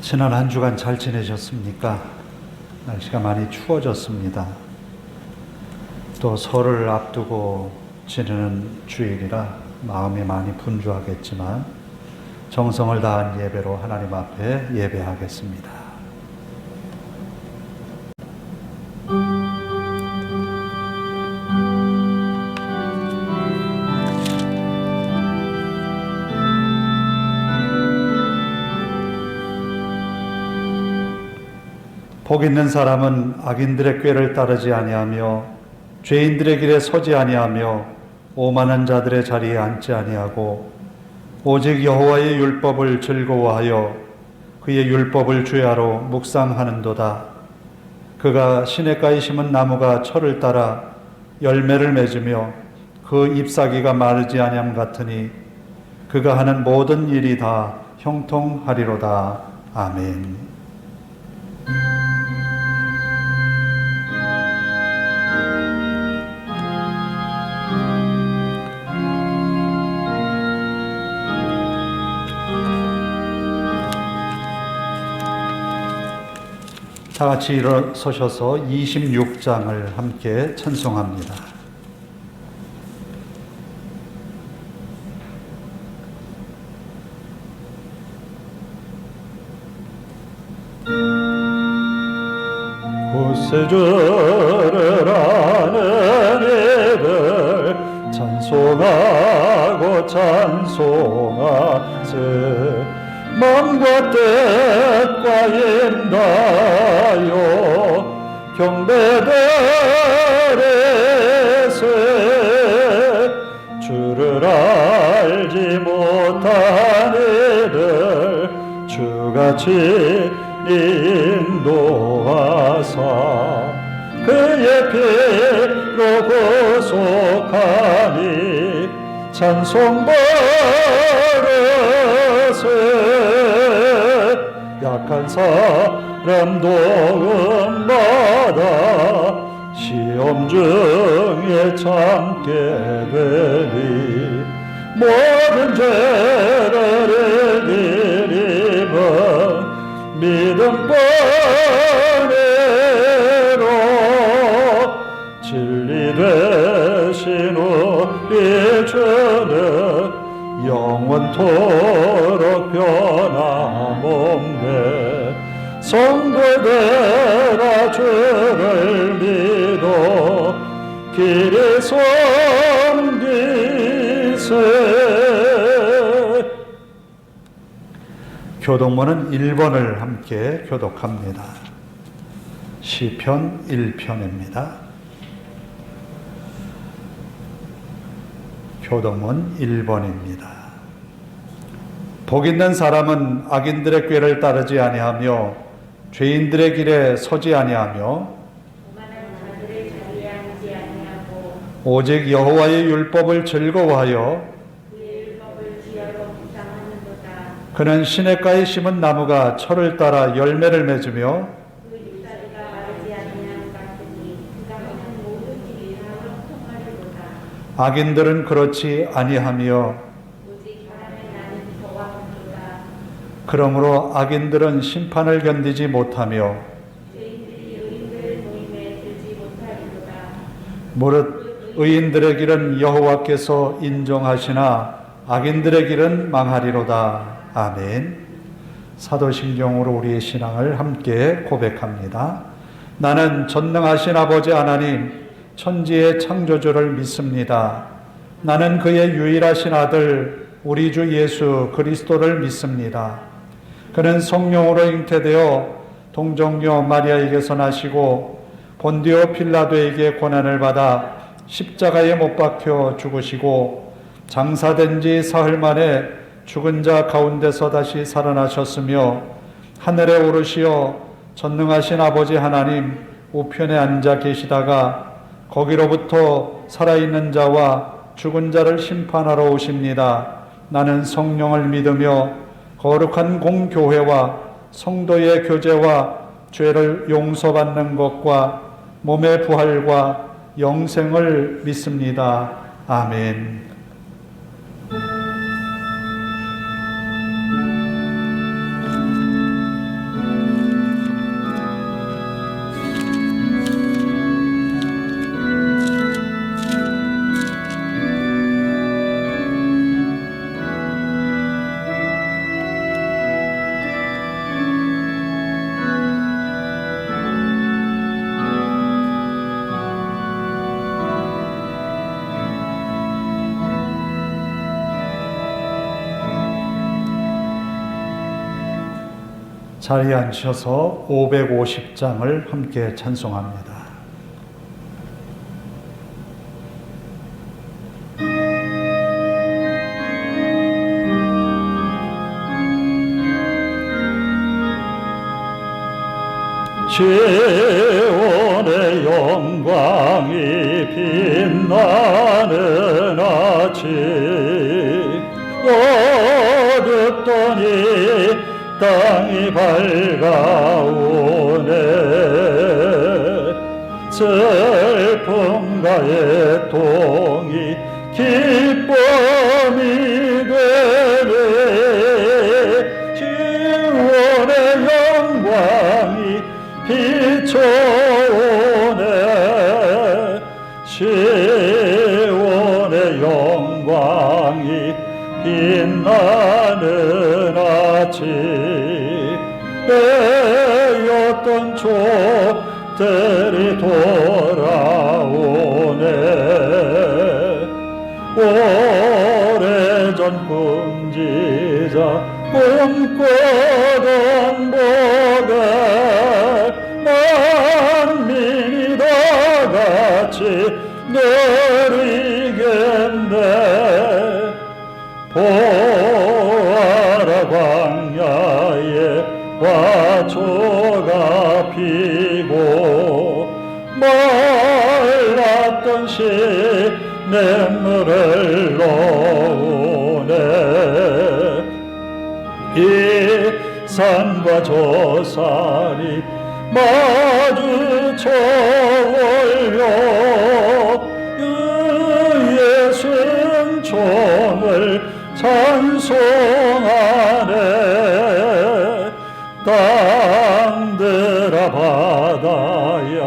지난 한 주간 잘 지내셨습니까? 날씨가 많이 추워졌습니다. 또 설을 앞두고 지내는 주일이라 마음이 많이 분주하겠지만 정성을 다한 예배로 하나님 앞에 예배하겠습니다. 복 있는 사람은 악인들의 꾀를 따르지 아니하며 죄인들의 길에 서지 아니하며 오만한 자들의 자리에 앉지 아니하고 오직 여호와의 율법을 즐거워하여 그의 율법을 주야로 묵상하는도다. 그가 시냇가에 심은 나무가 철을 따라 열매를 맺으며 그 잎사귀가 마르지 아니함 같으니 그가 하는 모든 일이 다 형통하리로다. 아멘. 다 같이 일어서셔서 26장을 함께 찬송합니다. 구세주를 아는 이들 찬송하고 찬송하세. 마음과 뜻과 인다요 경배드리세. 주를 알지 못한 이들 주같이 인도하사 그의 피로 구속하니 찬송 버릇을 약한 사람 도움받아 시험 중에 참게 되니 모든 죄를 이기리면 믿음번으로 진리 되신 우리 주는 영원토록 변함없네. 성도들아 주를 믿어 길이 섬기세. 교독문은 1번을 함께 교독합니다. 시편 1편입니다. 교독문 1번입니다. 복 있는 사람은 악인들의 꾀를 따르지 아니하며 죄인들의 길에 서지 아니하며 오직 여호와의 율법을 즐거워하여 그는 시냇가에 심은 나무가 철을 따라 열매를 맺으며 악인들은 그렇지 아니하며 그러므로 악인들은 심판을 견디지 못하며 무릇 의인들의 길은 여호와께서 인정하시나 악인들의 길은 망하리로다. 아멘. 사도신경으로 우리의 신앙을 함께 고백합니다. 나는 전능하신 아버지 하나님 천지의 창조주를 믿습니다. 나는 그의 유일하신 아들 우리 주 예수 그리스도를 믿습니다. 그는 성령으로 잉태되어 동정녀 마리아에게서 나시고 본디오 필라도에게 고난을 받아 십자가에 못 박혀 죽으시고 장사된 지 사흘 만에 죽은 자 가운데서 다시 살아나셨으며 하늘에 오르시어 전능하신 아버지 하나님 우편에 앉아 계시다가 거기로부터 살아있는 자와 죽은 자를 심판하러 오십니다. 나는 성령을 믿으며 거룩한 공교회와 성도의 교제와 죄를 용서받는 것과 몸의 부활과 영생을 믿습니다. 아멘. 자리에 앉으셔서 550장을 함께 찬송합니다. 시온의 영광이 빛나는 아침 어둡더니 땅이 밝아오네 슬픔과 애통이 기쁨이 되네 시온의 영광이 비춰오네 시온의 영광이 빛나는 아침 에였던 족들이 돌아오네 오래전 꿈지자 꿈꾸던 복을 만민이 다 같이 누리겠네 보아라 광야에 화초가 피고 말랐던 시냇물을 놓네 이 산과 저 산이 마주쳐 올려 예수는 종을 찬송하네 땅들아 바다야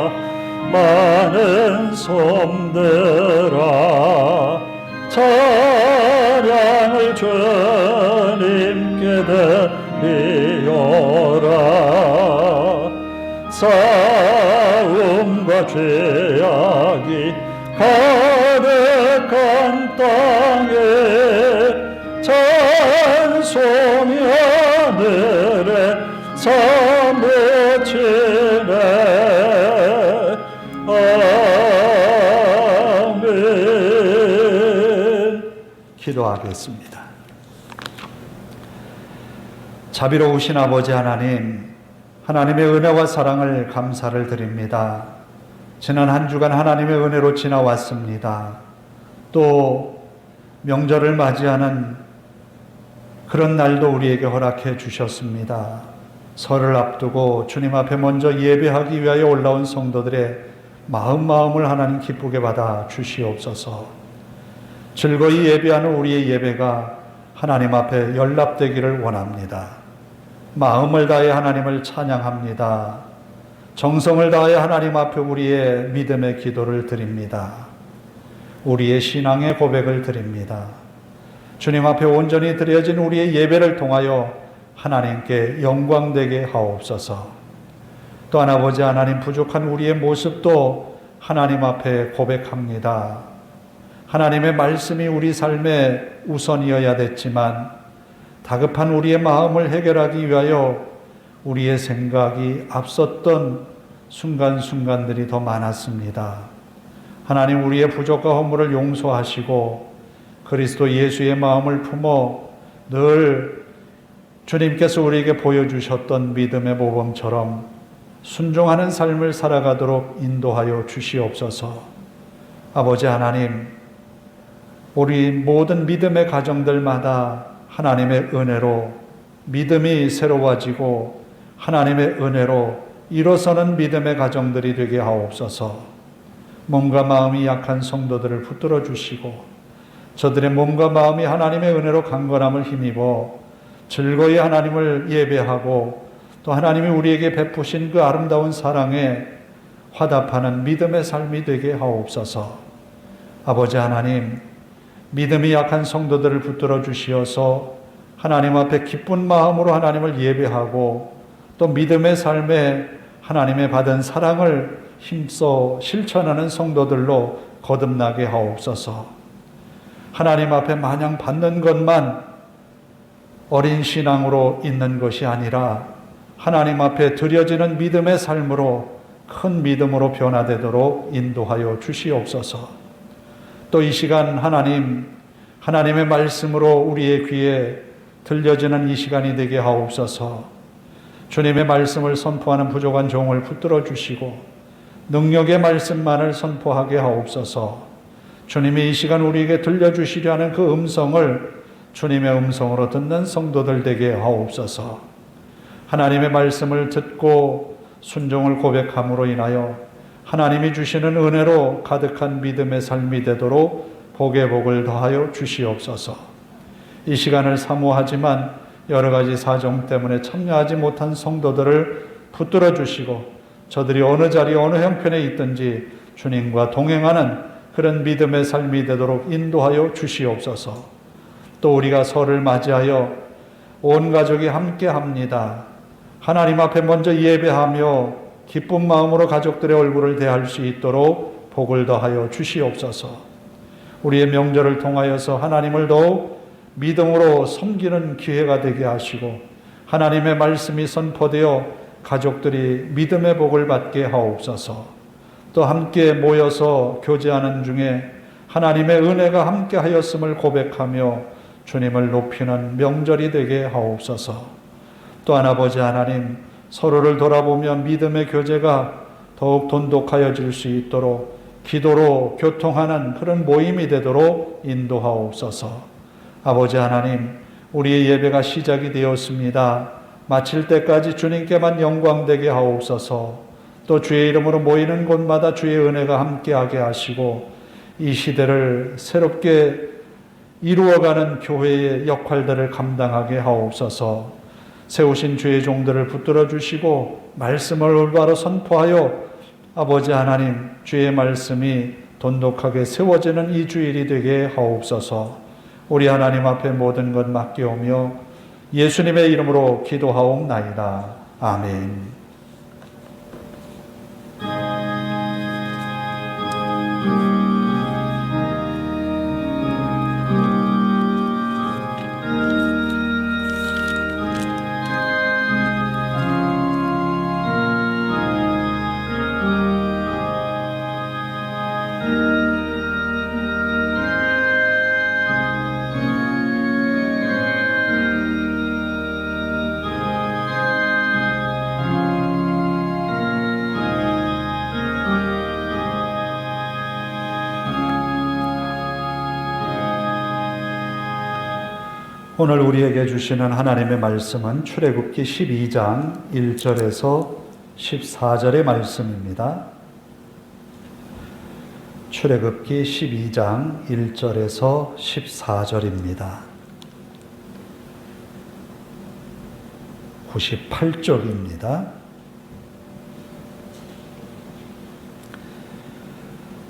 많은 섬들아 찬양을 주님께 드리어라 싸움과 죄악이 가득한 땅에 찬송이 하늘에 사무치네 아멘. 기도하겠습니다. 자비로우신 아버지 하나님, 하나님의 은혜와 사랑을 감사를 드립니다. 지난 한 주간 하나님의 은혜로 지나왔습니다. 또 명절을 맞이하는 그런 날도 우리에게 허락해 주셨습니다. 설을 앞두고 주님 앞에 먼저 예배하기 위하여 올라온 성도들의 마음을 하나님 기쁘게 받아 주시옵소서. 즐거이 예배하는 우리의 예배가 하나님 앞에 연락되기를 원합니다. 마음을 다해 하나님을 찬양합니다. 정성을 다해 하나님 앞에 우리의 믿음의 기도를 드립니다. 우리의 신앙의 고백을 드립니다. 주님 앞에 온전히 드려진 우리의 예배를 통하여 하나님께 영광되게 하옵소서. 또한 아버지 하나님, 부족한 우리의 모습도 하나님 앞에 고백합니다. 하나님의 말씀이 우리 삶의 우선이어야 됐지만 다급한 우리의 마음을 해결하기 위하여 우리의 생각이 앞섰던 순간순간들이 더 많았습니다. 하나님, 우리의 부족과 허물을 용서하시고 그리스도 예수의 마음을 품어 늘 주님께서 우리에게 보여주셨던 믿음의 모범처럼 순종하는 삶을 살아가도록 인도하여 주시옵소서. 아버지 하나님, 우리 모든 믿음의 가정들마다 하나님의 은혜로 믿음이 새로워지고 하나님의 은혜로 일어서는 믿음의 가정들이 되게 하옵소서. 몸과 마음이 약한 성도들을 붙들어 주시고 저들의 몸과 마음이 하나님의 은혜로 강건함을 힘입어 즐거이 하나님을 예배하고 또 하나님이 우리에게 베푸신 그 아름다운 사랑에 화답하는 믿음의 삶이 되게 하옵소서. 아버지 하나님, 믿음이 약한 성도들을 붙들어 주시어서 하나님 앞에 기쁜 마음으로 하나님을 예배하고 또 믿음의 삶에 하나님의 받은 사랑을 힘써 실천하는 성도들로 거듭나게 하옵소서. 하나님 앞에 마냥 받는 것만 어린 신앙으로 있는 것이 아니라 하나님 앞에 드려지는 믿음의 삶으로 큰 믿음으로 변화되도록 인도하여 주시옵소서. 또 이 시간 하나님의 말씀으로 우리의 귀에 들려지는 이 시간이 되게 하옵소서. 주님의 말씀을 선포하는 부족한 종을 붙들어 주시고 능력의 말씀만을 선포하게 하옵소서. 주님이 이 시간 우리에게 들려주시려 하는 그 음성을 주님의 음성으로 듣는 성도들 되게 하옵소서. 하나님의 말씀을 듣고 순종을 고백함으로 인하여 하나님이 주시는 은혜로 가득한 믿음의 삶이 되도록 복의 복을 더하여 주시옵소서. 이 시간을 사모하지만 여러 가지 사정 때문에 참여하지 못한 성도들을 붙들어 주시고 저들이 어느 자리 어느 형편에 있든지 주님과 동행하는 그런 믿음의 삶이 되도록 인도하여 주시옵소서. 또 우리가 설을 맞이하여 온 가족이 함께 합니다. 하나님 앞에 먼저 예배하며 기쁜 마음으로 가족들의 얼굴을 대할 수 있도록 복을 더하여 주시옵소서. 우리의 명절을 통하여서 하나님을 더욱 믿음으로 섬기는 기회가 되게 하시고 하나님의 말씀이 선포되어 가족들이 믿음의 복을 받게 하옵소서. 또 함께 모여서 교제하는 중에 하나님의 은혜가 함께 하였음을 고백하며 주님을 높이는 명절이 되게 하옵소서. 또한 아버지 하나님, 서로를 돌아보며 믿음의 교제가 더욱 돈독하여질 수 있도록 기도로 교통하는 그런 모임이 되도록 인도하옵소서. 아버지 하나님, 우리의 예배가 시작이 되었습니다. 마칠 때까지 주님께만 영광되게 하옵소서. 또 주의 이름으로 모이는 곳마다 주의 은혜가 함께하게 하시고 이 시대를 새롭게 이루어가는 교회의 역할들을 감당하게 하옵소서. 세우신 주의 종들을 붙들어 주시고 말씀을 올바로 선포하여 아버지 하나님, 주의 말씀이 돈독하게 세워지는 이 주일이 되게 하옵소서. 우리 하나님 앞에 모든 것 맡겨오며 예수님의 이름으로 기도하옵나이다. 아멘. 오늘 우리에게 주시는 하나님의 말씀은 출애굽기 12장 1절에서 14절의 말씀입니다. 출애굽기 12장 1절에서 14절입니다. 98쪽입니다.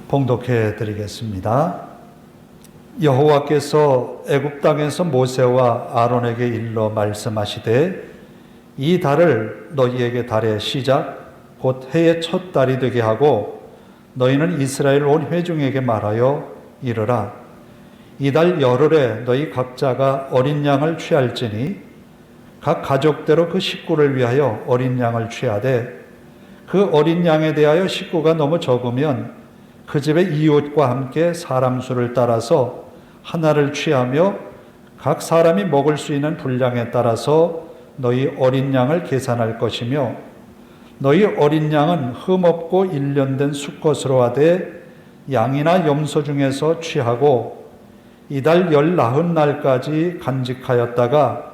봉독해 드리겠습니다. 여호와께서 애굽 땅에서 모세와 아론에게 일러 말씀하시되 이 달을 너희에게 달의 시작 곧 해의 첫 달이 되게 하고 너희는 이스라엘 온 회중에게 말하여 이르라 이 달 열흘에 너희 각자가 어린 양을 취할지니 각 가족대로 그 식구를 위하여 어린 양을 취하되 그 어린 양에 대하여 식구가 너무 적으면 그 집의 이웃과 함께 사람 수를 따라서 하나를 취하며 각 사람이 먹을 수 있는 분량에 따라서 너희 어린 양을 계산할 것이며 너희 어린 양은 흠없고 일련된 수컷으로 하되 양이나 염소 중에서 취하고 이달 19날까지 간직하였다가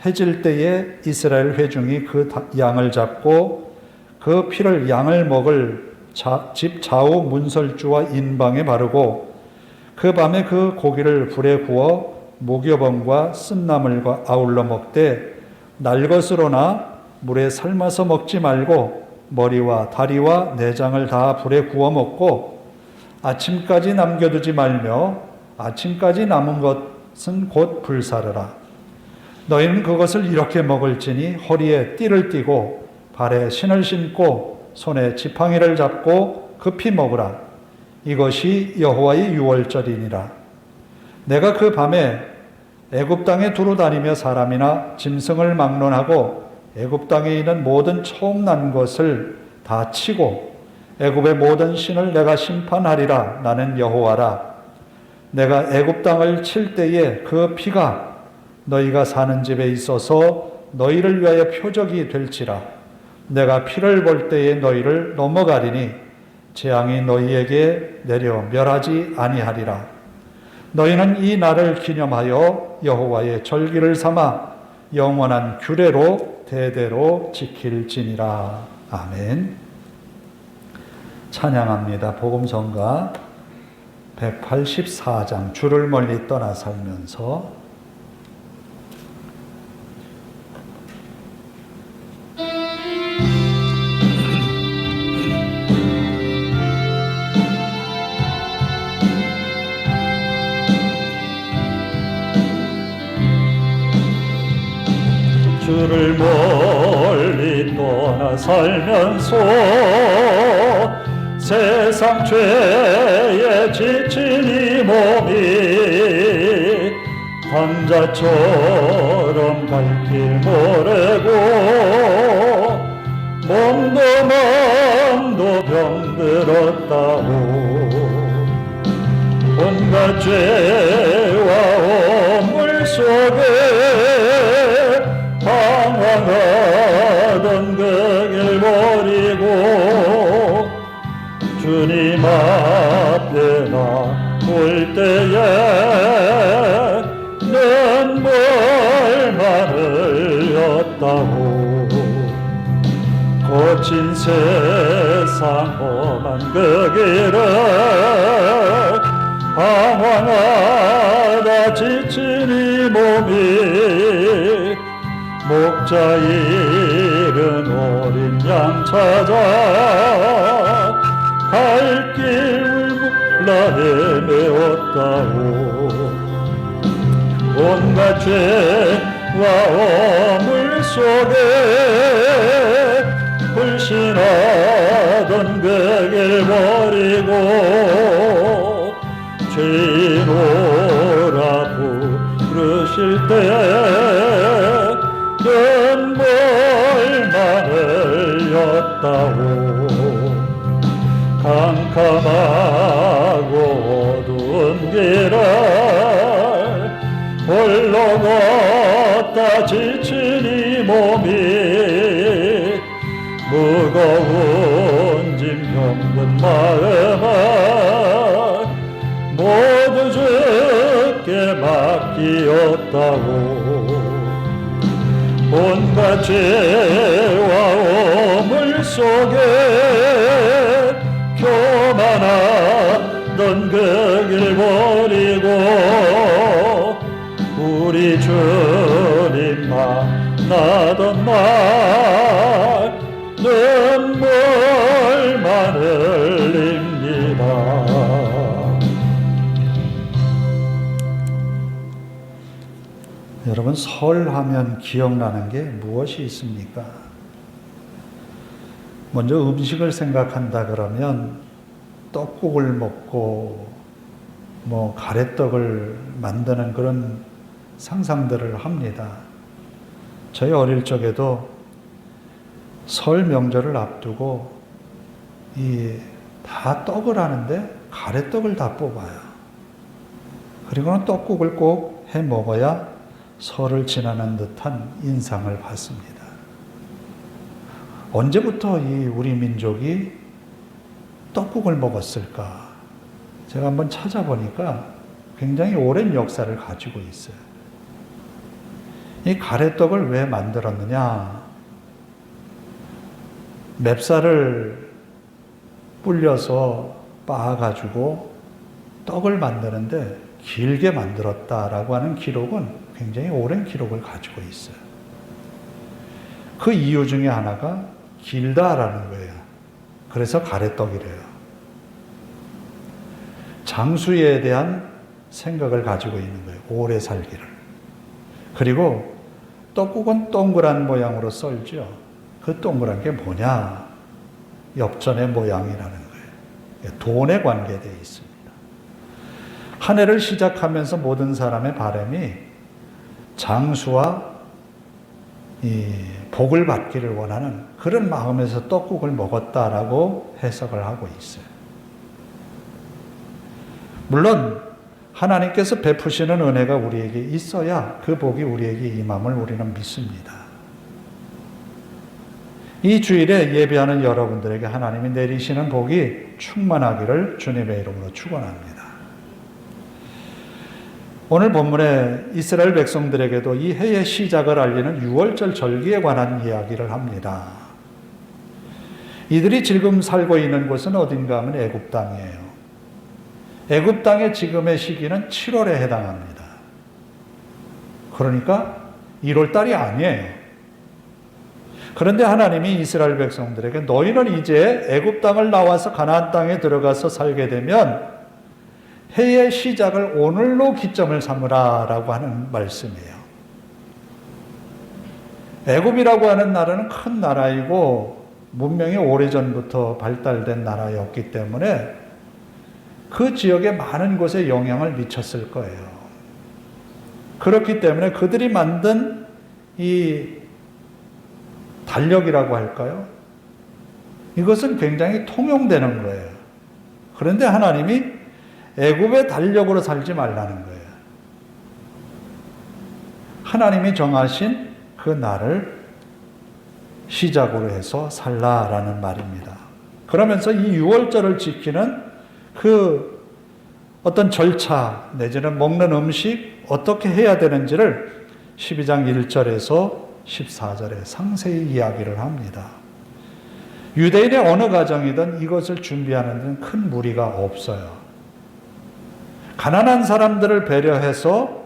해질 때에 이스라엘 회중이 그 양을 잡고 그 피를 양을 먹을 집 좌우 문설주와 인방에 바르고 그 밤에 그 고기를 불에 구워 목여번과 쓴나물과 아울러 먹되 날것으로나 물에 삶아서 먹지 말고 머리와 다리와 내장을 다 불에 구워 먹고 아침까지 남겨두지 말며 아침까지 남은 것은 곧 불사르라. 너희는 그것을 이렇게 먹을지니 허리에 띠를 띠고 발에 신을 신고 손에 지팡이를 잡고 급히 먹으라. 이것이 여호와의 유월절이니라. 내가 그 밤에 애굽 땅에 두루 다니며 사람이나 짐승을 막론하고 애굽 땅에 있는 모든 처음 난 것을 다 치고 애굽의 모든 신을 내가 심판하리라. 나는 여호와라. 내가 애굽 땅을 칠 때에 그 피가 너희가 사는 집에 있어서 너희를 위하여 표적이 될지라. 내가 피를 볼 때에 너희를 넘어가리니 재앙이 너희에게 내려 멸하지 아니하리라. 너희는 이 날을 기념하여 여호와의 절기를 삼아 영원한 규례로 대대로 지킬지니라. 아멘. 찬양합니다. 복음성가 184장 주를 멀리 떠나 살면서 주를 멀리 떠나 살면서 세상 죄에 지친 이 몸이 단자처럼 갈 길 모르고 몸도 마음도 병들었다고 온갖 죄와 오물 속에 방황하던 그 길 버리고 주님 앞에 나올 때에 눈물만 흘렸다고 거친 세상 험한 그 길을 방황하다 지친 이 몸이 목자 잃은 어린 양 찾아 갈 길 몰라 헤매었다고 온갖 죄와 오물 속에 불신하던 그 길 버리고 죄인오라 부르실 때 눈물만 흘렸다고 캄캄하고 어두운 길을 홀로 걷다 지친 이 몸이 무거운 짐 병든 마음을 모두 주께 맡기었다고 온갖 죄와 오물 속에 교만하던 그 길 버리고 우리 주님 만나던 날 눈물만 흘립니다. 여러분, 설 하면 기억나는 게 무엇이 있습니까? 먼저 음식을 생각한다 그러면 떡국을 먹고 가래떡을 만드는 그런 상상들을 합니다. 저희 어릴 적에도 설 명절을 앞두고 다 떡을 하는데 가래떡을 다 뽑아요. 그리고는 떡국을 꼭 해 먹어야 설을 지나는 듯한 인상을 받습니다. 언제부터 우리 민족이 떡국을 먹었을까? 제가 한번 찾아보니까 굉장히 오랜 역사를 가지고 있어요. 이 가래떡을 왜 만들었느냐? 맵쌀을 불려서 빻아가지고 떡을 만드는데 길게 만들었다라고 하는 기록은 굉장히 오랜 기록을 가지고 있어요. 그 이유 중에 하나가 길다라는 거예요. 그래서 가래떡이래요. 장수에 대한 생각을 가지고 있는 거예요. 오래 살기를. 그리고 떡국은 동그란 모양으로 썰죠. 그 동그란 게 뭐냐? 엽전의 모양이라는 거예요. 돈에 관계되어 있습니다. 한 해를 시작하면서 모든 사람의 바람이 장수와 이 복을 받기를 원하는 그런 마음에서 떡국을 먹었다라고 해석을 하고 있어요. 물론 하나님께서 베푸시는 은혜가 우리에게 있어야 그 복이 우리에게 임함을 우리는 믿습니다. 이 주일에 예배하는 여러분들에게 하나님이 내리시는 복이 충만하기를 주님의 이름으로 축원합니다. 오늘 본문에 이스라엘 백성들에게도 이 해의 시작을 알리는 유월절 절기에 관한 이야기를 합니다. 이들이 지금 살고 있는 곳은 어딘가 하면 애굽 땅이에요. 애굽 땅의 지금의 시기는 7월에 해당합니다. 그러니까 1월 달이 아니에요. 그런데 하나님이 이스라엘 백성들에게 너희는 이제 애굽 땅을 나와서 가나안 땅에 들어가서 살게 되면 해의 시작을 오늘로 기점을 삼으라라고 하는 말씀이에요. 애굽이라고 하는 나라는 큰 나라이고 문명이 오래전부터 발달된 나라였기 때문에 그 지역에 많은 곳에 영향을 미쳤을 거예요. 그렇기 때문에 그들이 만든 이 달력이라고 할까요? 이것은 굉장히 통용되는 거예요. 그런데 하나님이 애굽의 달력으로 살지 말라는 거예요. 하나님이 정하신 그 날을 시작으로 해서 살라라는 말입니다. 그러면서 이 유월절을 지키는 그 어떤 절차 내지는 먹는 음식 어떻게 해야 되는지를 12장 1절에서 14절에 상세히 이야기를 합니다. 유대인의 어느 가정이든 이것을 준비하는 데는 큰 무리가 없어요. 가난한 사람들을 배려해서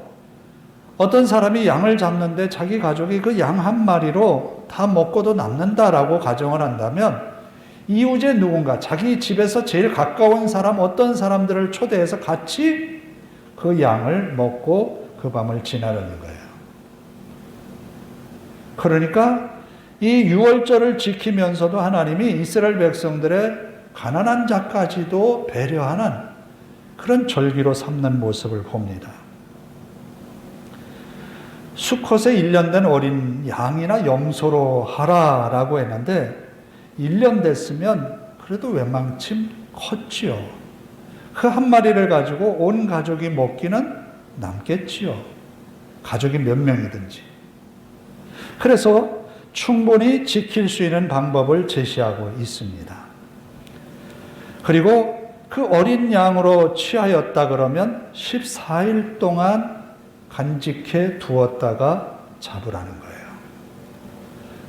어떤 사람이 양을 잡는데 자기 가족이 그 양 한 마리로 다 먹고도 남는다라고 가정을 한다면 이웃의 누군가 자기 집에서 제일 가까운 사람 어떤 사람들을 초대해서 같이 그 양을 먹고 그 밤을 지나려는 거예요. 그러니까 이 유월절을 지키면서도 하나님이 이스라엘 백성들의 가난한 자까지도 배려하는 그런 절기로 삼는 모습을 봅니다. 수컷에 1년 된 어린 양이나 염소로 하라라고 했는데 1년 됐으면 그래도 웬만큼 컸지요. 그 한 마리를 가지고 온 가족이 먹기는 남겠지요. 가족이 몇 명이든지. 그래서 충분히 지킬 수 있는 방법을 제시하고 있습니다. 그리고 그 어린 양으로 취하였다 그러면 14일 동안 간직해 두었다가 잡으라는 거예요.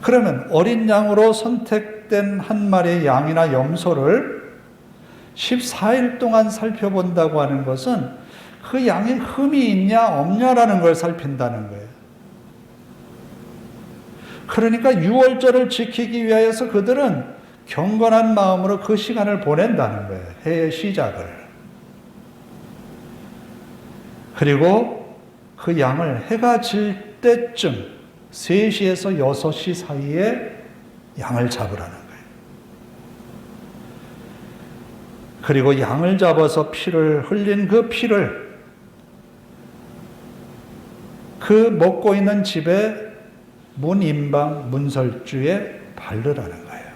그러면 어린 양으로 선택된 한 마리의 양이나 염소를 14일 동안 살펴본다고 하는 것은 그 양에 흠이 있냐 없냐라는 걸 살핀다는 거예요. 그러니까 유월절을 지키기 위하여서 그들은 경건한 마음으로 그 시간을 보낸다는 거예요. 해의 시작을. 그리고 그 양을 해가 질 때쯤 3시에서 6시 사이에 양을 잡으라는 거예요. 그리고 양을 잡아서 피를 흘린 그 피를 그 먹고 있는 집의 문인방, 문설주에 바르라는 거예요.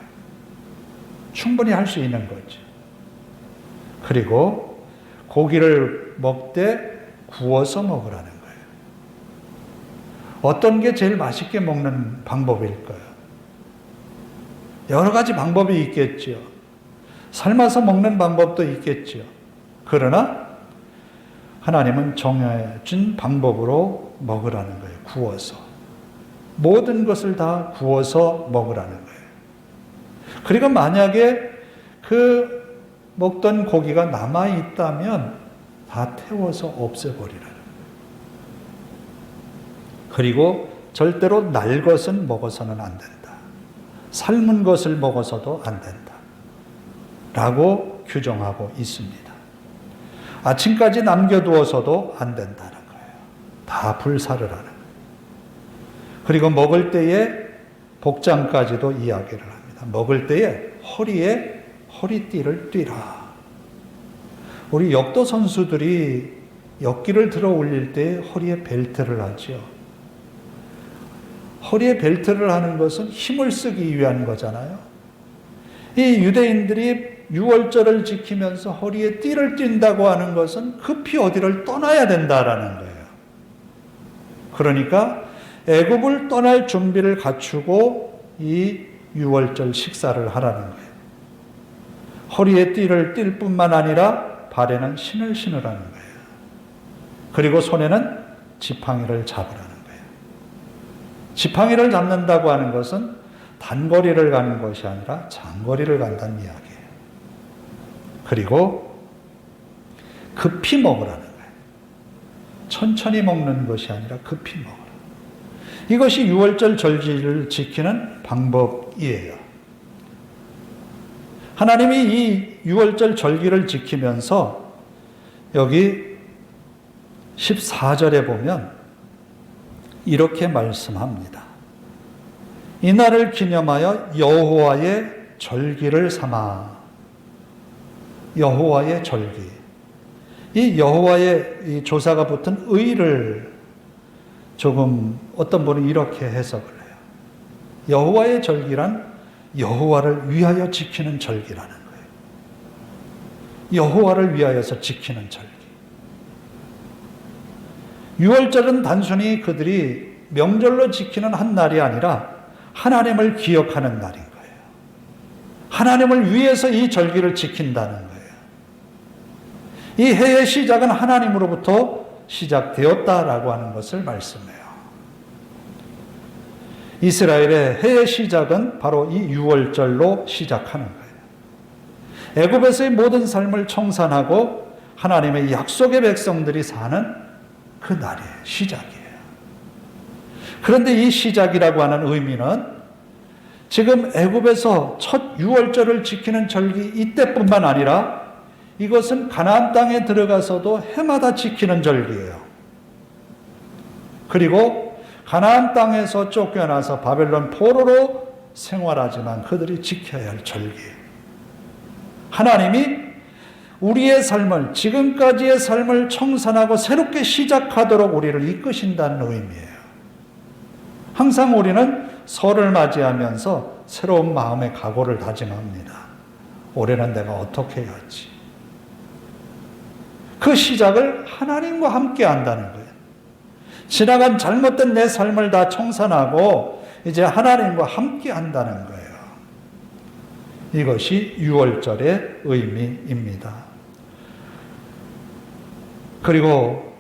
충분히 할 수 있는 거죠. 그리고 고기를 먹되 구워서 먹으라는 거예요. 어떤 게 제일 맛있게 먹는 방법일까요? 여러 가지 방법이 있겠지요. 삶아서 먹는 방법도 있겠지요. 그러나 하나님은 정해진 방법으로 먹으라는 거예요. 구워서. 모든 것을 다 구워서 먹으라는 거예요. 그리고 만약에 그 먹던 고기가 남아있다면 다 태워서 없애버리라는 거예요. 그리고 절대로 날 것은 먹어서는 안 된다. 삶은 것을 먹어서도 안 된다. 라고 규정하고 있습니다. 아침까지 남겨두어서도 안 된다는 거예요. 다 불사르라는 거예요. 그리고 먹을 때에 복장까지도 이야기를 합니다. 먹을 때에 허리에 허리띠를 띠라. 우리 역도 선수들이 역기를 들어 올릴 때 허리에 벨트를 하죠. 허리에 벨트를 하는 것은 힘을 쓰기 위한 거잖아요. 이 유대인들이 유월절을 지키면서 허리에 띠를 띈다고 하는 것은 급히 어디를 떠나야 된다라는 거예요. 그러니까 애굽을 떠날 준비를 갖추고 이 유월절 식사를 하라는 거예요. 허리에 띠를 띌 뿐만 아니라 발에는 신을 신으라는 거예요. 그리고 손에는 지팡이를 잡으라는 거예요. 지팡이를 잡는다고 하는 것은 단거리를 가는 것이 아니라 장거리를 간다는 이야기예요. 그리고 급히 먹으라는 거예요. 천천히 먹는 것이 아니라 급히 먹으라. 이것이 유월절 절기를 지키는 방법이에요. 하나님이 이 유월절 절기를 지키면서 여기 14절에 보면 이렇게 말씀합니다. 이날을 기념하여 여호와의 절기를 삼아. 여호와의 절기. 이 여호와의 이 조사가 붙은 의를 조금 어떤 분은 이렇게 해석을 해요. 여호와의 절기란 여호와를 위하여 지키는 절기라는 거예요. 여호와를 위하여서 지키는 절기. 유월절은 단순히 그들이 명절로 지키는 한 날이 아니라 하나님을 기억하는 날인 거예요. 하나님을 위해서 이 절기를 지킨다는 거예요. 이 해의 시작은 하나님으로부터 시작되었다라고 하는 것을 말씀해요. 이스라엘의 해의 시작은 바로 이 유월절로 시작하는 거예요. 애굽에서의 모든 삶을 청산하고 하나님의 약속의 백성들이 사는 그 날이에요. 시작이에요. 그런데 이 시작이라고 하는 의미는 지금 애굽에서 첫 유월절을 지키는 절기 이때뿐만 아니라 이것은 가나안 땅에 들어가서도 해마다 지키는 절기예요. 그리고 가나안 땅에서 쫓겨나서 바벨론 포로로 생활하지만 그들이 지켜야 할 절기예요. 하나님이 우리의 삶을, 지금까지의 삶을 청산하고 새롭게 시작하도록 우리를 이끄신다는 의미예요. 항상 우리는 설을 맞이하면서 새로운 마음의 각오를 다짐합니다. 올해는 내가 어떻게 해야지. 그 시작을 하나님과 함께 한다는 거예요. 지나간 잘못된 내 삶을 다 청산하고 이제 하나님과 함께 한다는 거예요. 이것이 유월절의 의미입니다. 그리고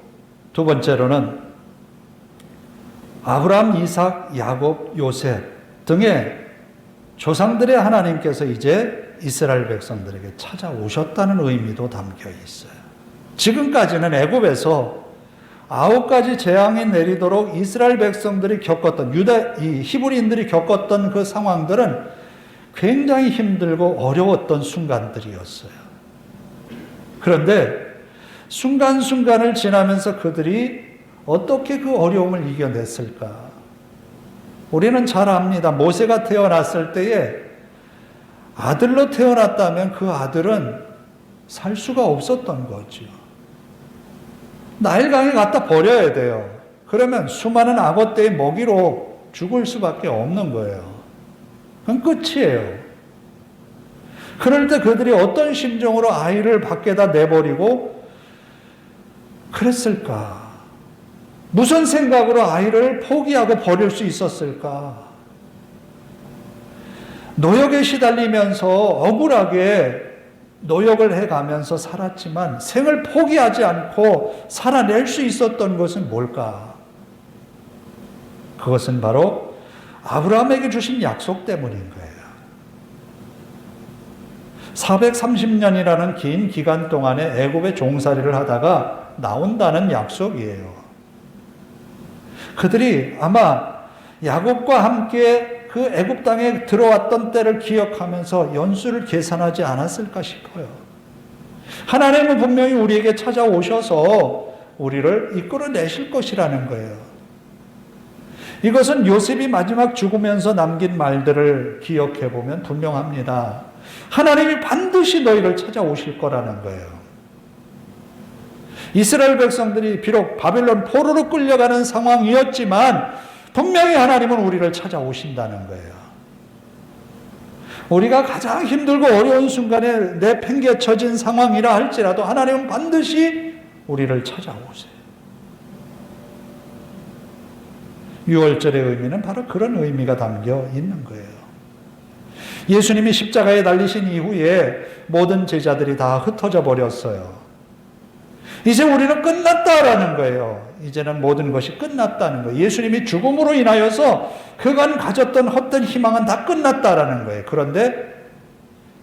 두 번째로는 아브라함, 이삭, 야곱, 요셉 등의 조상들의 하나님께서 이제 이스라엘 백성들에게 찾아오셨다는 의미도 담겨 있어요. 지금까지는 애굽에서 9가지 재앙이 내리도록 이스라엘 백성들이 겪었던 이 히브리인들이 겪었던 그 상황들은 굉장히 힘들고 어려웠던 순간들이었어요. 그런데 순간순간을 지나면서 그들이 어떻게 그 어려움을 이겨냈을까? 우리는 잘 압니다. 모세가 태어났을 때에 아들로 태어났다면 그 아들은 살 수가 없었던 거죠. 나일강에 갖다 버려야 돼요. 그러면 수많은 악어떼의 먹이로 죽을 수밖에 없는 거예요. 그건 끝이에요. 그럴 때 그들이 어떤 심정으로 아이를 밖에다 내버리고 그랬을까? 무슨 생각으로 아이를 포기하고 버릴 수 있었을까? 노역에 시달리면서 억울하게 노역을 해가면서 살았지만 생을 포기하지 않고 살아낼 수 있었던 것은 뭘까? 그것은 바로 아브라함에게 주신 약속 때문인 거예요. 430년이라는 긴 기간 동안에 애굽에 종살이를 하다가 나온다는 약속이에요. 그들이 아마 야곱과 함께 그 애굽 땅에 들어왔던 때를 기억하면서 연수를 계산하지 않았을까 싶어요. 하나님은 분명히 우리에게 찾아오셔서 우리를 이끌어내실 것이라는 거예요. 이것은 요셉이 마지막 죽으면서 남긴 말들을 기억해 보면 분명합니다. 하나님이 반드시 너희를 찾아오실 거라는 거예요. 이스라엘 백성들이 비록 바벨론 포로로 끌려가는 상황이었지만 분명히 하나님은 우리를 찾아오신다는 거예요. 우리가 가장 힘들고 어려운 순간에 내팽개쳐진 상황이라 할지라도 하나님은 반드시 우리를 찾아오세요. 유월절의 의미는 바로 그런 의미가 담겨 있는 거예요. 예수님이 십자가에 달리신 이후에 모든 제자들이 다 흩어져 버렸어요. 이제 우리는 끝났다라는 거예요. 이제는 모든 것이 끝났다는 거예요. 예수님이 죽음으로 인하여서 그간 가졌던 헛된 희망은 다 끝났다라는 거예요. 그런데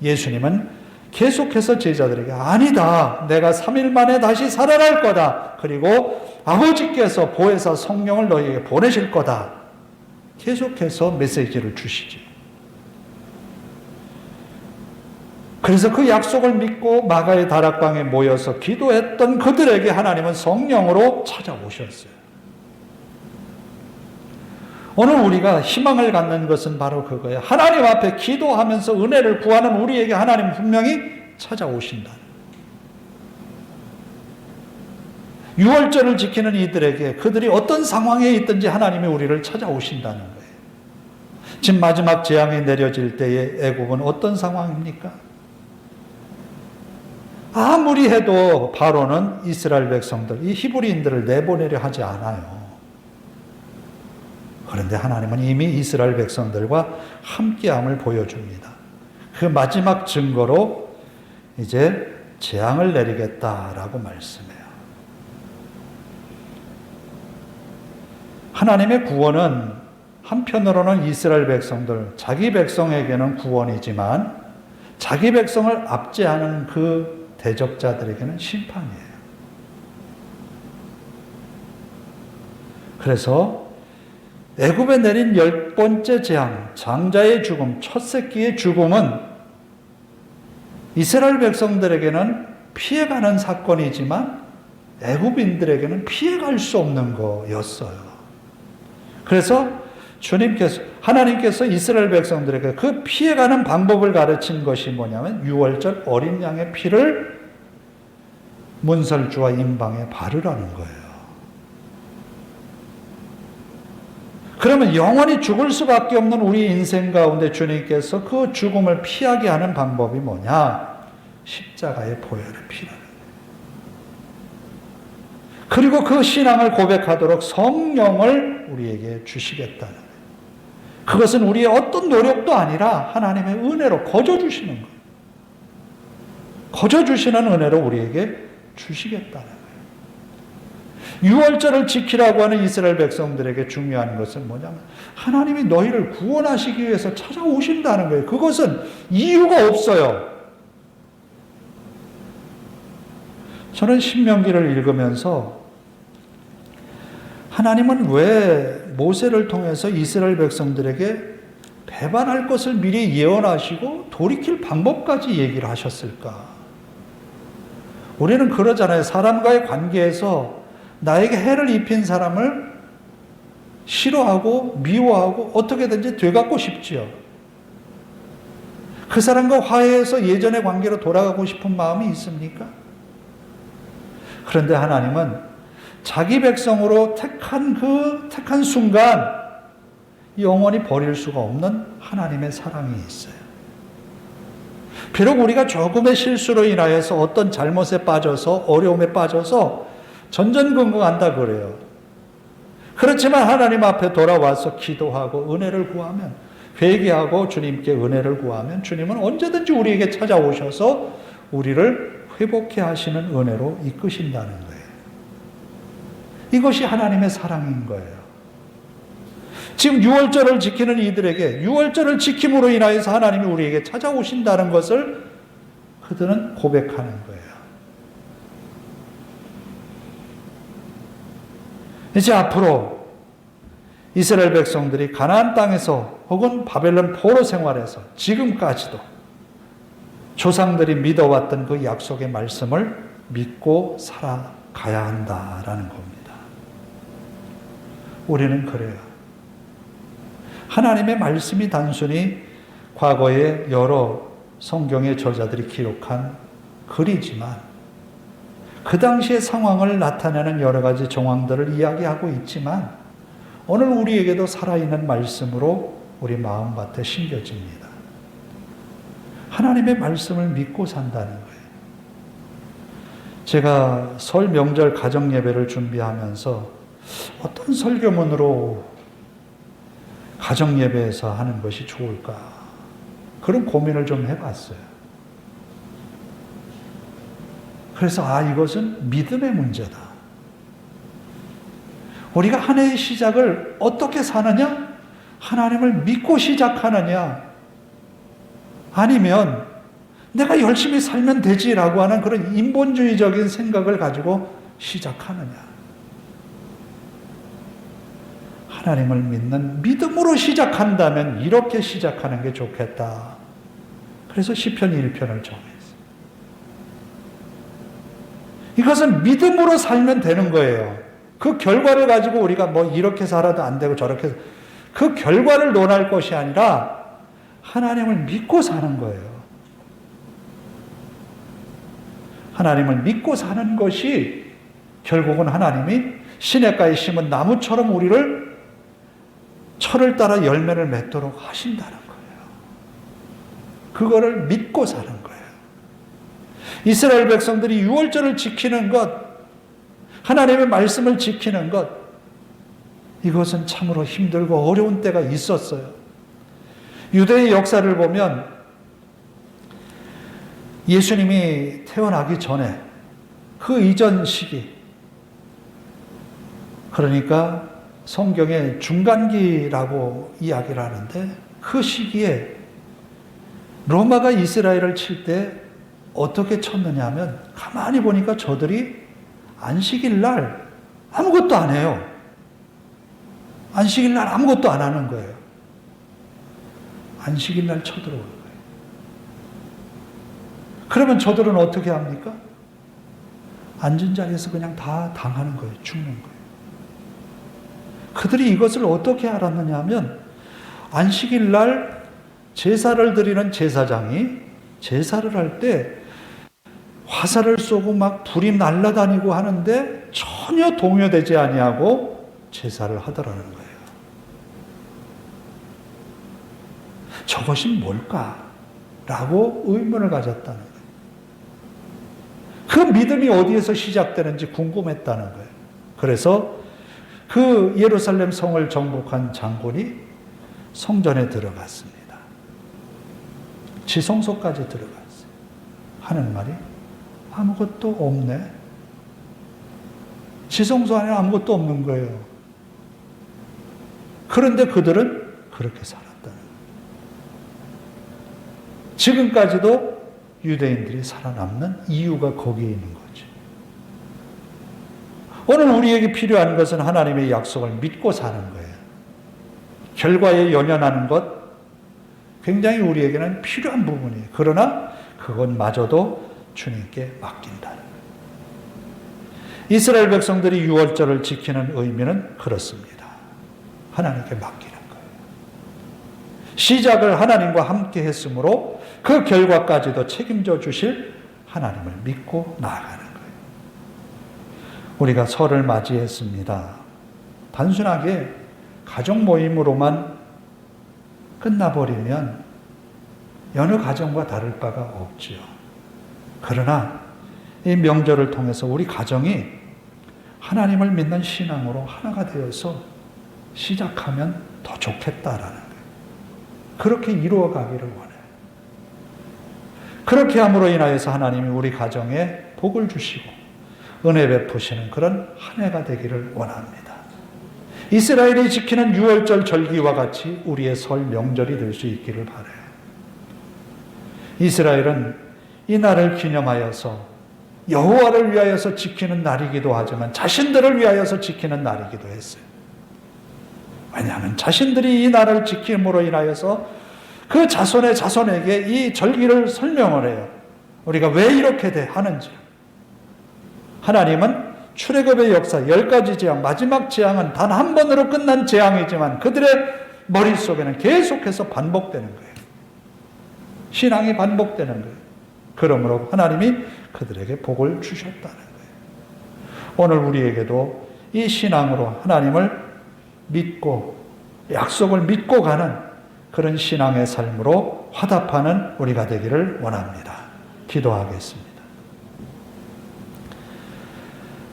예수님은 계속해서 제자들에게 아니다. 내가 3일 만에 다시 살아날 거다. 그리고 아버지께서 보혜사 성령을 너희에게 보내실 거다. 계속해서 메시지를 주시죠. 그래서 그 약속을 믿고 마가의 다락방에 모여서 기도했던 그들에게 하나님은 성령으로 찾아오셨어요. 오늘 우리가 희망을 갖는 것은 바로 그거예요. 하나님 앞에 기도하면서 은혜를 구하는 우리에게 하나님은 분명히 찾아오신다. 유월절을 지키는 이들에게 그들이 어떤 상황에 있든지 하나님이 우리를 찾아오신다는 거예요. 지금 마지막 재앙이 내려질 때의 애국은 어떤 상황입니까? 아무리 해도 바로는 이스라엘 백성들, 이 히브리인들을 내보내려 하지 않아요. 그런데 하나님은 이미 이스라엘 백성들과 함께함을 보여줍니다. 그 마지막 증거로 이제 재앙을 내리겠다라고 말씀해요. 하나님의 구원은 한편으로는 이스라엘 백성들, 자기 백성에게는 구원이지만 자기 백성을 압제하는 그 대적자들에게는 심판이에요. 그래서 애굽에 내린 10번째 재앙, 장자의 죽음, 첫 새끼의 죽음은 이스라엘 백성들에게는 피해가는 사건이지만 애굽인들에게는 피해갈 수 없는 거였어요. 그래서 하나님께서 이스라엘 백성들에게 그 피해가는 방법을 가르친 것이 뭐냐면 유월절 어린 양의 피를 문설주와 임방에 바르라는 거예요. 그러면 영원히 죽을 수밖에 없는 우리 인생 가운데 주님께서 그 죽음을 피하게 하는 방법이 뭐냐? 십자가의 보혈의 피라는 거예요. 그리고 그 신앙을 고백하도록 성령을 우리에게 주시겠다는 거예요. 그것은 우리의 어떤 노력도 아니라 하나님의 은혜로 거저주시는 거예요. 거저주시는 은혜로 우리에게 주시겠다는 거예요. 유월절을 지키라고 하는 이스라엘 백성들에게 중요한 것은 뭐냐면 하나님이 너희를 구원하시기 위해서 찾아오신다는 거예요. 그것은 이유가 없어요. 저는 신명기를 읽으면서 하나님은 왜 모세를 통해서 이스라엘 백성들에게 배반할 것을 미리 예언하시고 돌이킬 방법까지 얘기를 하셨을까? 우리는 그러잖아요. 사람과의 관계에서 나에게 해를 입힌 사람을 싫어하고 미워하고 어떻게든지 되갚고 싶지요. 그 사람과 화해해서 예전의 관계로 돌아가고 싶은 마음이 있습니까? 그런데 하나님은 자기 백성으로 택한 순간 영원히 버릴 수가 없는 하나님의 사랑이 있어요. 비록 우리가 조금의 실수로 인하여서 어떤 잘못에 빠져서 어려움에 빠져서 전전긍긍한다 그래요. 그렇지만 하나님 앞에 돌아와서 기도하고 은혜를 구하면 회개하고 주님께 은혜를 구하면 주님은 언제든지 우리에게 찾아오셔서 우리를 회복해 하시는 은혜로 이끄신다는 거예요. 이것이 하나님의 사랑인 거예요. 지금 유월절을 지키는 이들에게 유월절을 지킴으로 인하여서 하나님이 우리에게 찾아오신다는 것을 그들은 고백하는 거예요. 이제 앞으로 이스라엘 백성들이 가나안 땅에서 혹은 바벨론 포로 생활에서 지금까지도 조상들이 믿어왔던 그 약속의 말씀을 믿고 살아가야 한다라는 겁니다. 우리는 그래요. 하나님의 말씀이 단순히 과거의 여러 성경의 저자들이 기록한 글이지만 그 당시의 상황을 나타내는 여러 가지 정황들을 이야기하고 있지만 오늘 우리에게도 살아있는 말씀으로 우리 마음밭에 심겨집니다. 하나님의 말씀을 믿고 산다는 거예요. 제가 설 명절 가정 예배를 준비하면서 어떤 설교문으로 가정 예배에서 하는 것이 좋을까? 그런 고민을 좀 해봤어요. 그래서 이것은 믿음의 문제다. 우리가 한 해의 시작을 어떻게 사느냐? 하나님을 믿고 시작하느냐? 아니면 내가 열심히 살면 되지라고 하는 그런 인본주의적인 생각을 가지고 시작하느냐? 하나님을 믿는 믿음으로 시작한다면 이렇게 시작하는 게 좋겠다. 그래서 시편 1편을 정했어요. 이것은 믿음으로 살면 되는 거예요. 그 결과를 가지고 우리가 뭐 이렇게 살아도 안 되고 저렇게 그 결과를 논할 것이 아니라 하나님을 믿고 사는 거예요. 하나님을 믿고 사는 것이 결국은 하나님이 시냇가에 심은 나무처럼 우리를 철을 따라 열매를 맺도록 하신다는 거예요. 그거를 믿고 사는 거예요. 이스라엘 백성들이 유월절을 지키는 것, 하나님의 말씀을 지키는 것, 이것은 참으로 힘들고 어려운 때가 있었어요. 유대의 역사를 보면 예수님이 태어나기 전에 그 이전 시기, 그러니까 성경의 중간기라고 이야기를 하는데 그 시기에 로마가 이스라엘을 칠 때 어떻게 쳤느냐 하면 가만히 보니까 저들이 안식일 날 아무것도 안 해요. 안식일 날 아무것도 안 하는 거예요. 안식일 날 쳐들어오는 거예요. 그러면 저들은 어떻게 합니까? 앉은 자리에서 그냥 다 당하는 거예요. 죽는 거예요. 그들이 이것을 어떻게 알았느냐 하면 안식일 날 제사를 드리는 제사장이 제사를 할 때 화살을 쏘고 막 불이 날아다니고 하는데 전혀 동요되지 아니하고 제사를 하더라는 거예요. 저것이 뭘까라고 의문을 가졌다는 거예요. 그 믿음이 어디에서 시작되는지 궁금했다는 거예요. 그래서 그 예루살렘 성을 정복한 장군이 성전에 들어갔습니다. 지성소까지 들어갔어요. 하는 말이 아무것도 없네. 지성소 안에 아무것도 없는 거예요. 그런데 그들은 그렇게 살았다는 거예요. 지금까지도 유대인들이 살아남는 이유가 거기에 있는 거죠. 오늘 우리에게 필요한 것은 하나님의 약속을 믿고 사는 거예요. 결과에 연연하는 것 굉장히 우리에게는 필요한 부분이에요. 그러나 그것마저도 주님께 맡긴다는 거예요. 이스라엘 백성들이 유월절을 지키는 의미는 그렇습니다. 하나님께 맡기는 거예요. 시작을 하나님과 함께 했으므로 그 결과까지도 책임져 주실 하나님을 믿고 나아가는 거예요. 우리가 설을 맞이했습니다. 단순하게 가족 모임으로만 끝나버리면 여느 가정과 다를 바가 없지요. 그러나 이 명절을 통해서 우리 가정이 하나님을 믿는 신앙으로 하나가 되어서 시작하면 더 좋겠다라는 거예요. 그렇게 이루어가기를 원해요. 그렇게 함으로 인하여서 하나님이 우리 가정에 복을 주시고 은혜 베푸시는 그런 한 해가 되기를 원합니다. 이스라엘이 지키는 유월절 절기와 같이 우리의 설 명절이 될 수 있기를 바라요. 이스라엘은 이 날을 기념하여서 여호와를 위하여서 지키는 날이기도 하지만 자신들을 위하여서 지키는 날이기도 했어요. 왜냐하면 자신들이 이 날을 지킴으로 인하여서 그 자손의 자손에게 이 절기를 설명을 해요. 우리가 왜 이렇게 하는지. 하나님은 출애굽의 역사 10가지 재앙, 마지막 재앙은 단 한 번으로 끝난 재앙이지만 그들의 머릿속에는 계속해서 반복되는 거예요. 신앙이 반복되는 거예요. 그러므로 하나님이 그들에게 복을 주셨다는 거예요. 오늘 우리에게도 이 신앙으로 하나님을 믿고 약속을 믿고 가는 그런 신앙의 삶으로 화답하는 우리가 되기를 원합니다. 기도하겠습니다.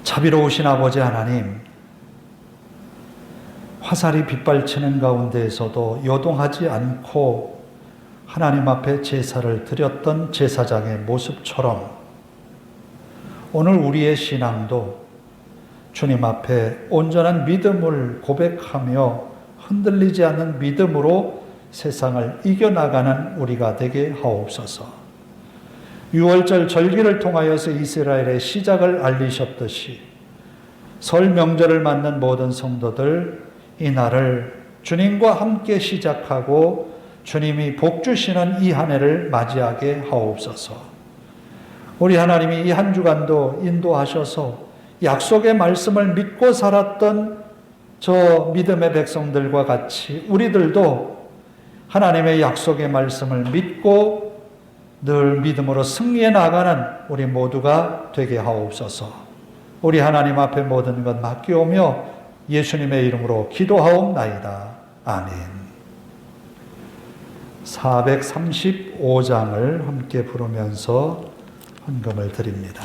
자비로우신 아버지 하나님, 화살이 빗발치는 가운데에서도 요동하지 않고 하나님 앞에 제사를 드렸던 제사장의 모습처럼 오늘 우리의 신앙도 주님 앞에 온전한 믿음을 고백하며 흔들리지 않는 믿음으로 세상을 이겨나가는 우리가 되게 하옵소서. 6월절 절기를 통하여서 이스라엘의 시작을 알리셨듯이 설 명절을 맞는 모든 성도들 이 날을 주님과 함께 시작하고 주님이 복 주시는 이 한 해를 맞이하게 하옵소서. 우리 하나님이 이 한 주간도 인도하셔서 약속의 말씀을 믿고 살았던 저 믿음의 백성들과 같이 우리들도 하나님의 약속의 말씀을 믿고 늘 믿음으로 승리해 나가는 우리 모두가 되게 하옵소서. 우리 하나님 앞에 모든 것 맡기오며 예수님의 이름으로 기도하옵나이다. 아멘. 435장을 함께 부르면서 헌금을 드립니다.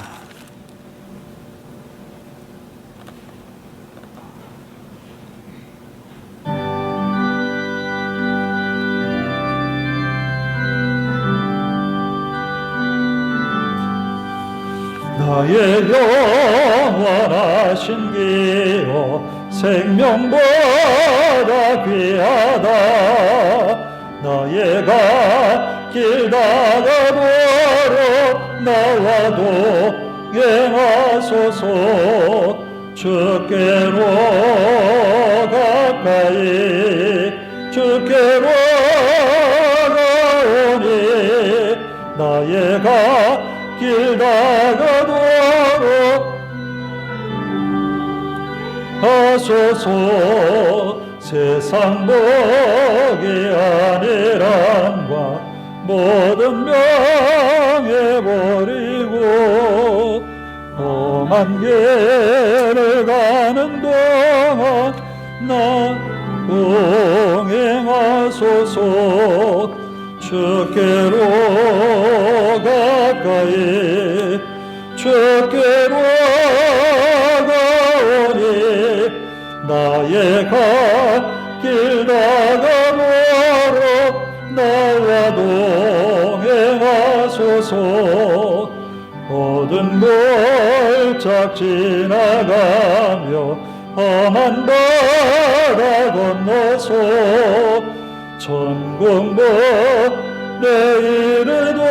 나의 영원하신 기호 생명보다 귀하다. 나의 갓길 다가보러 나와도 행하소서. 주께로 가까이 주께로 가오니 나의 갓길 다가도록 하소서. 세상 복이 아니란과 모든 명예버리고 험한 길을 가는 동안 나 동행하소서. 주께로 가까이 주께로 가오니 나의 갓길 다가보러 나와 동행하소서. 모든 골짝 지나가며 험한 바다 건너서 천국문에 이르도록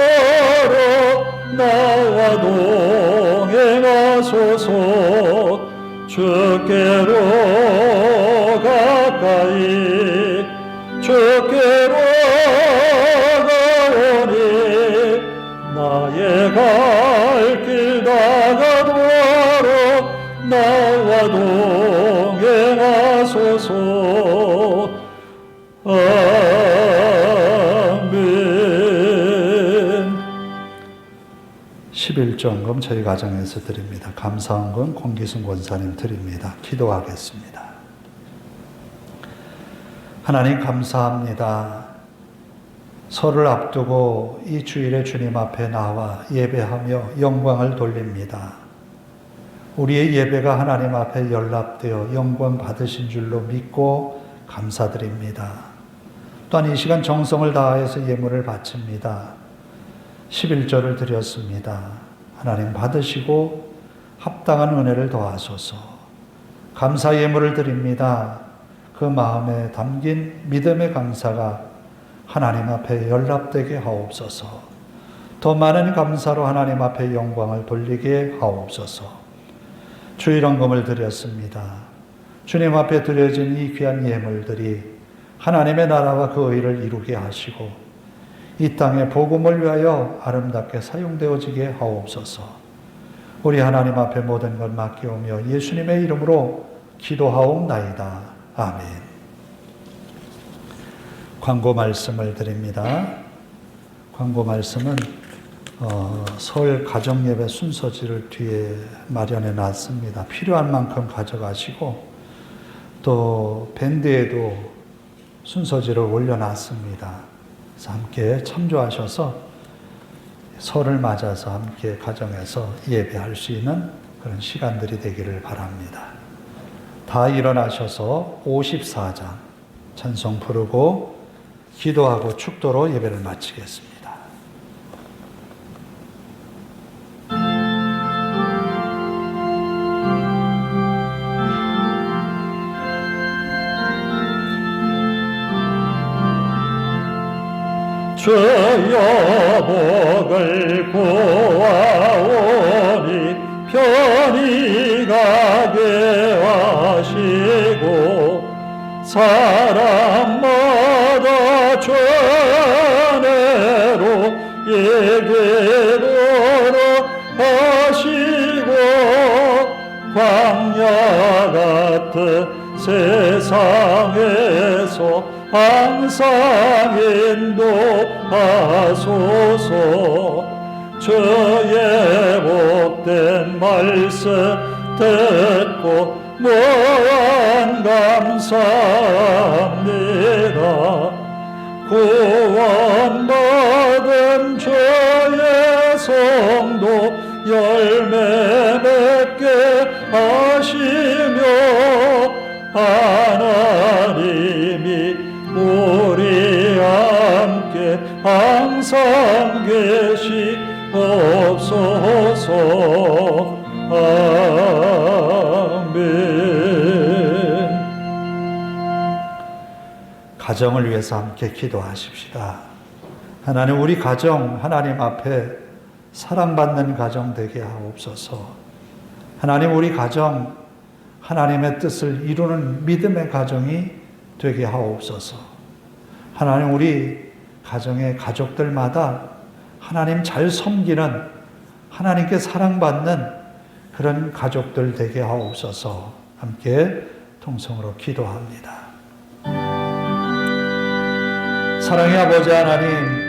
나와 동행하소서. 주께로 가까이 주께로 가오니 나의 갈 길 다가도록 나와 동행하소서. 아멘. 11조헌금 저희 가정에서 드립니다. 감사헌금 공기순 권사님 드립니다. 기도하겠습니다. 하나님 감사합니다. 설을 앞두고 이 주일에 주님 앞에 나와 예배하며 영광을 돌립니다. 우리의 예배가 하나님 앞에 연락되어 영광 받으신 줄로 믿고 감사드립니다. 또한 이 시간 정성을 다하여서 예물을 바칩니다. 11조를 드렸습니다. 하나님 받으시고 합당한 은혜를 더하소서. 감사 예물을 드립니다. 그 마음에 담긴 믿음의 강사가 하나님 앞에 연락되게 하옵소서. 더 많은 감사로 하나님 앞에 영광을 돌리게 하옵소서. 주일헌금을 드렸습니다. 주님 앞에 드려진 이 귀한 예물들이 하나님의 나라와 그 의를 이루게 하시고 이 땅의 복음을 위하여 아름답게 사용되어지게 하옵소서. 우리 하나님 앞에 모든 것 맡기오며 예수님의 이름으로 기도하옵나이다. 아멘. 광고 말씀을 드립니다. 광고 말씀은 설 가정예배 순서지를 뒤에 마련해 놨습니다. 필요한 만큼 가져가시고 또 밴드에도 순서지를 올려놨습니다. 그래서 함께 참조하셔서 설을 맞아서 함께 가정에서 예배할 수 있는 그런 시간들이 되기를 바랍니다. 다 일어나셔서 54장 찬송 부르고 기도하고 축도로 예배를 마치겠습니다. 주여 복을 구하오니 편히 가게 하시고 사람마다 전해로 예배도록 하시고 광야 같은 세상에서 항상 인도하소서. 주의 복된 말씀 듣고 무한 감사합니다. 구원받은 주의 성도 열매 맺게 하시며 하나님이 우리 함께 항상 계시옵소서. 아멘. 가정을 위해서 함께 기도하십시다. 하나님, 우리 가정 하나님 앞에 사랑받는 가정 되게 하옵소서. 하나님, 우리 가정 하나님의 뜻을 이루는 믿음의 가정이 되게 하옵소서. 하나님, 우리 가정의 가족들마다 하나님 잘 섬기는, 하나님께 사랑받는 그런 가족들 되게 하옵소서. 함께 통성으로 기도합니다. 사랑의 아버지 하나님,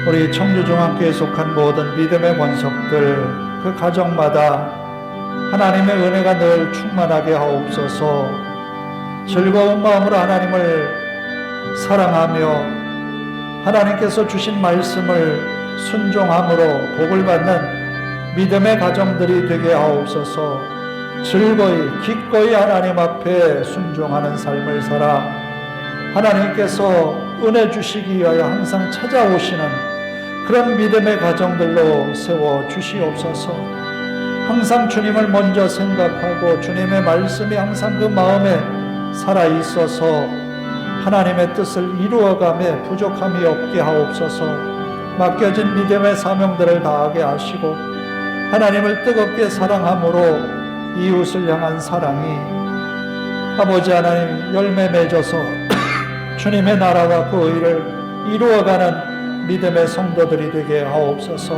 우리 청주중앙교회에 속한 모든 믿음의 권속들, 그 가정마다 하나님의 은혜가 늘 충만하게 하옵소서. 즐거운 마음으로 하나님을 사랑하며 하나님께서 주신 말씀을 순종함으로 복을 받는 믿음의 가정들이 되게 하옵소서. 즐거이 기꺼이 하나님 앞에 순종하는 삶을 살아 하나님께서 은혜 주시기 위하여 항상 찾아오시는 그런 믿음의 가정들로 세워 주시옵소서. 항상 주님을 먼저 생각하고 주님의 말씀이 항상 그 마음에 살아 있어서 하나님의 뜻을 이루어가며 부족함이 없게 하옵소서. 맡겨진 믿음의 사명들을 다하게 하시고 하나님을 뜨겁게 사랑함으로 이웃을 향한 사랑이 아버지 하나님 열매 맺어서 주님의 나라와 그 의를 이루어가는 믿음의 성도들이 되게 하옵소서.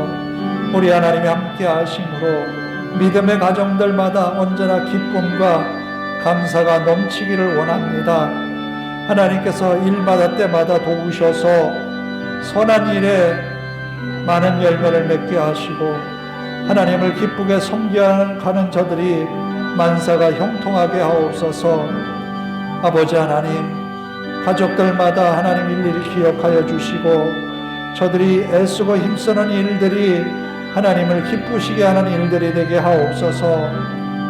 우리 하나님이 함께 하심으로 믿음의 가정들마다 언제나 기쁨과 감사가 넘치기를 원합니다. 하나님께서 일마다 때마다 도우셔서 선한 일에 많은 열매를 맺게 하시고 하나님을 기쁘게 섬겨가는 저들이 만사가 형통하게 하옵소서. 아버지 하나님, 가족들마다 하나님 일일이 기억하여 주시고 저들이 애쓰고 힘쓰는 일들이 하나님을 기쁘시게 하는 일들이 되게 하옵소서.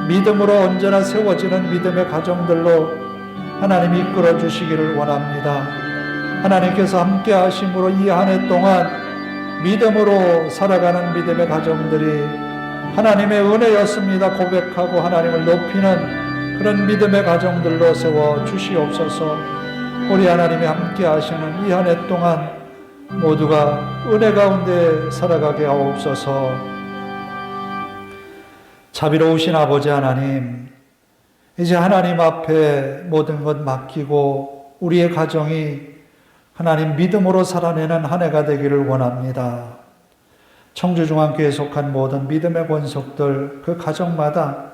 믿음으로 언제나 세워지는 믿음의 가정들로 하나님 이끌어 주시기를 원합니다. 하나님께서 함께 하심으로 이 한 해 동안 믿음으로 살아가는 믿음의 가정들이 하나님의 은혜였습니다 고백하고 하나님을 높이는 그런 믿음의 가정들로 세워 주시옵소서. 우리 하나님이 함께 하시는 이 한 해 동안 모두가 은혜 가운데 살아가게 하옵소서. 자비로우신 아버지 하나님, 이제 하나님 앞에 모든 것 맡기고 우리의 가정이 하나님 믿음으로 살아내는 한 해가 되기를 원합니다. 청주중앙교회에 속한 모든 믿음의 권속들, 그 가정마다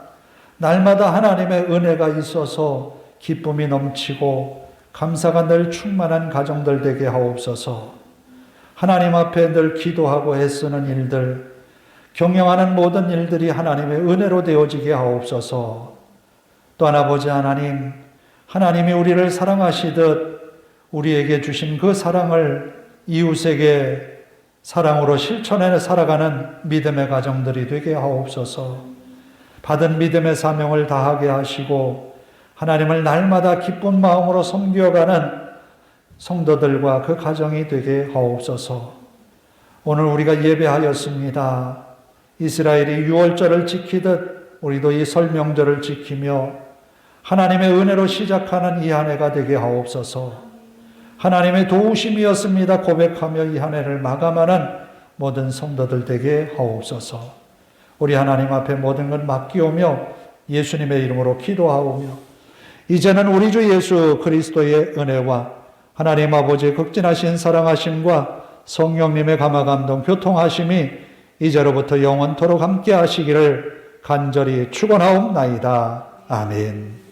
날마다 하나님의 은혜가 있어서 기쁨이 넘치고 감사가 늘 충만한 가정들 되게 하옵소서. 하나님 앞에 늘 기도하고 애쓰는 일들, 경영하는 모든 일들이 하나님의 은혜로 되어지게 하옵소서. 또한 아버지 하나님, 하나님이 우리를 사랑하시듯 우리에게 주신 그 사랑을 이웃에게 사랑으로 실천해 살아가는 믿음의 가정들이 되게 하옵소서. 받은 믿음의 사명을 다하게 하시고 하나님을 날마다 기쁜 마음으로 섬겨가는 성도들과 그 가정이 되게 하옵소서. 오늘 우리가 예배하였습니다. 이스라엘이 유월절을 지키듯 우리도 이 설 명절을 지키며 하나님의 은혜로 시작하는 이 한 해가 되게 하옵소서. 하나님의 도우심이었습니다 고백하며 이 한 해를 마감하는 모든 성도들 되게 하옵소서. 우리 하나님 앞에 모든 것 맡기오며 예수님의 이름으로 기도하오며 이제는 우리 주 예수 그리스도의 은혜와 하나님 아버지의 극진하신 사랑하심과 성령님의 감화감동 교통하심이 이제로부터 영원토록 함께 하시기를 간절히 축원하옵나이다. 아멘.